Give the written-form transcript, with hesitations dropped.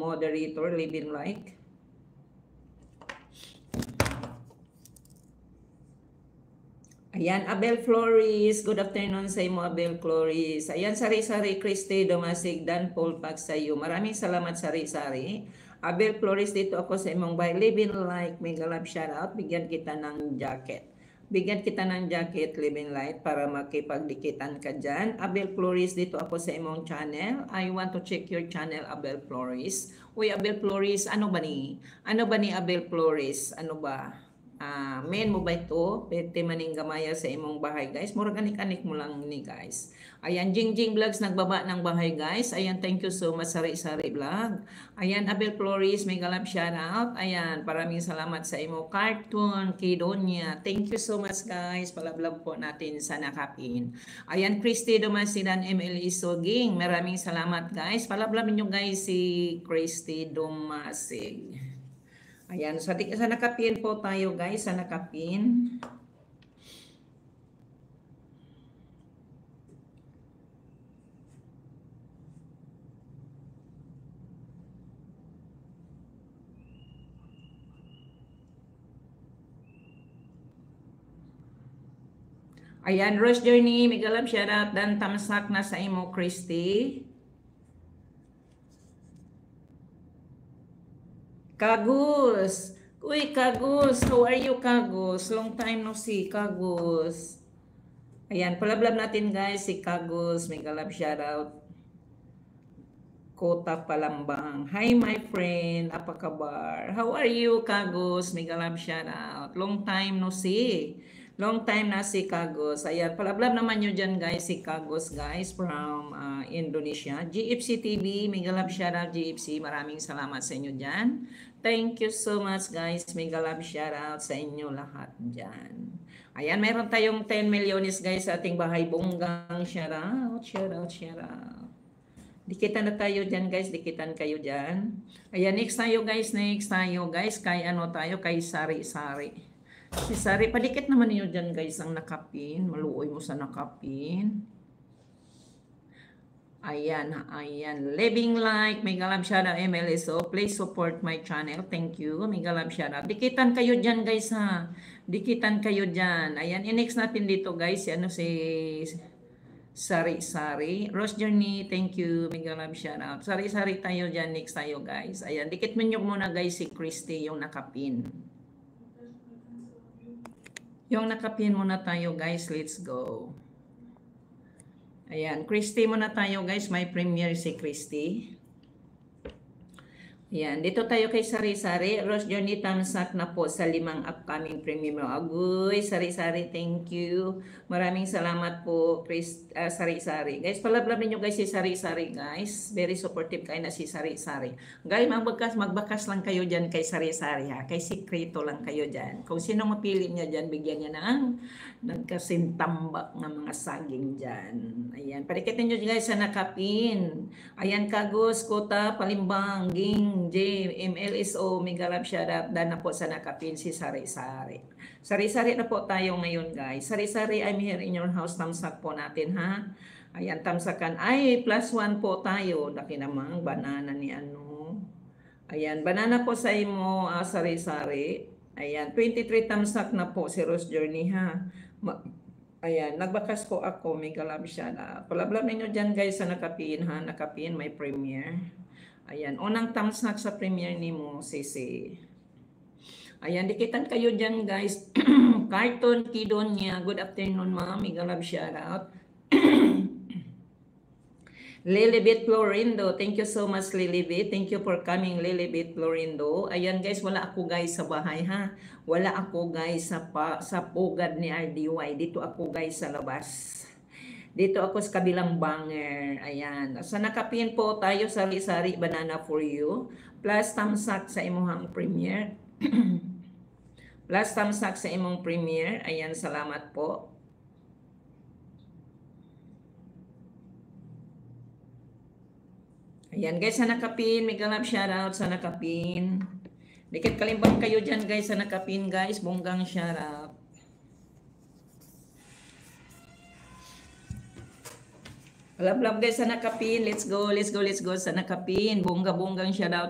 moderator, living like. Ayan, Abel Flores. Good afternoon sa imo, Abel Flores. Ayan, Sari-Sari Christy Domasig, Dan Paul Pag sa iyo. Maraming salamat, Sari-Sari. Abel Flores, dito ako sa imong bahay. Living like, mega love shoutout. Bigyan kita ng jacket. Bigyan kita ng jacket, living light, para makipagdikitan ka dyan. Abel Flores, dito ako sa imong channel. I want to check your channel, Abel Flores. Uy, Abel Flores, ano ba ni? Ano ba ni Abel Flores? Ano ba? Men mo ba ito? Pwede maning gamaya sa imong bahay, guys. Mura kanik-anik mo lang ni, guys. Ayan, Jingjing Vlogs nagbaba ng bahay, guys. Ayan, thank you so much, Sari-Sari Vlog. Ayan, Abel Flores, mega love shoutout. Ayan, maraming salamat sa imo. Cartoon, Kidonia. Thank you so much, guys. Palablog po natin sa nakapin. Ayan, Christy Domasidan, ML Isoging. Maraming salamat, guys. Palablog nyo, guys, si Christy Domasig. Ayan, sa nakapin po tayo, guys, sa nakapin. Ayan, Rose Journey, mega love shoutout, dan tamsak na sa imo, Christy. Kagus. Uy, Kagus. How are you, Kagus? Long time no see, Kagus. Ayan, palablab natin, guys, si Kagus. Mega love shoutout. Kota Palambang. Hi, my friend. Apa kabar? How are you, Kagus? Mega love shoutout. Long time no see. Long time na si Kagus. Ayan, palablab naman nyo dyan, guys, si Kagus, guys, from Indonesia. GFC TV, mega love shoutout, GFC. Maraming salamat sa inyo dyan. Thank you so much, guys. Mega love shoutout sa inyo lahat dyan. Ayan, meron tayong 10 milyones, guys, sa ating bahay. Bonggang shoutout, shoutout, shoutout. Dikitan na tayo dyan, guys. Dikitan kayo dyan. Ayan, next tayo, guys. Next tayo, guys. Kay ano tayo? Kay Sari-Sari. Si Sari, padikit naman niyo dyan, guys, ang nakapin. Maluoy mo sa nakapin. Ayan, ayan. Living like, mega love shoutout, MLSO. Please support my channel. Thank you. Mega love shoutout. Dikitan kayo dyan, guys, ha. Dikitan kayo dyan. Ayan, i-next natin dito, guys. Ano si Sari-Sari. Rose Journey, thank you. Mega love shoutout. Sari-Sari tayo dyan. Next tayo, guys. Ayan, dikit mo nyo muna, guys, si Christy, yung nakapin. Yung nakapin muna tayo, guys. Let's go. Ayan. Christy muna tayo, guys. May premiere si Christy. Ayan. Dito tayo kay Sari-Sari. Rose Journey, tamsak na po sa 5 upcoming premiere mo. Agoy, Sari-Sari, thank you. Maraming salamat po, Sari-Sari. Guys, palablabin nyo, guys, si Sari-Sari, guys. Very supportive kayo na si Sari-Sari. Guys, magbakas lang kayo dyan kay Sari-Sari, ha. Kay Sikreto lang kayo dyan. Kung sino mapili niya dyan, bigyan niya ng nagkasintambak ng mga saging dyan. Ayan. Parikitin nyo, guys, sa nakapin. Ayan, Kagus, Kota, Palimbang, Ging, J, MLSO, mega love shoutout. Dan na po sa nakapin si Sari-Sari. Sari-Sari na po tayo ngayon, guys. Sari-Sari, I'm here in your house. Tamsak po natin, ha? Ayan, tamsakan. Ay, +1 po tayo. Daki namang banana ni ano. Ayan, banana po sa imo, Sari-Sari. Ayan, 23 tamsak na po si Rose Journey, ha? Ayan, nagbakas po ako. Mega love shoutout. Palablab ninyo dyan, guys, sa nakapin, ha? Nakapin, may premiere. Ayan, unang tamsak sa premiere ni mo, Sisi. Ayan, dikitan kayo dyan, guys. Cartoon Kidonia. Good afternoon, ma'am. Mega love shoutout. Lilibet Florindo. Thank you so much, Lilibet. Thank you for coming, Lilibet Florindo. Ayan, guys, wala ako, guys, sa bahay, ha? Wala ako, guys, sa pugad ni RDY. Dito ako, guys, sa labas. Dito ako sa kabilang banger. Ayan. Sa nakapin po tayo, Sari-Sari, banana for you. Plus tamsak sa imuhang premiere. Plus tamsak sa imong premiere. Ayan, salamat po. Ayan, guys, sa nakapin. Mega love shoutout sa nakapin. Dikit kalimbang kayo dyan, guys, sa nakapin, guys. Bonggang shoutout. Love, guys, sa nakapin. Let's go, let's go, let's go sa nakapin. Bongga-bonggang shoutout.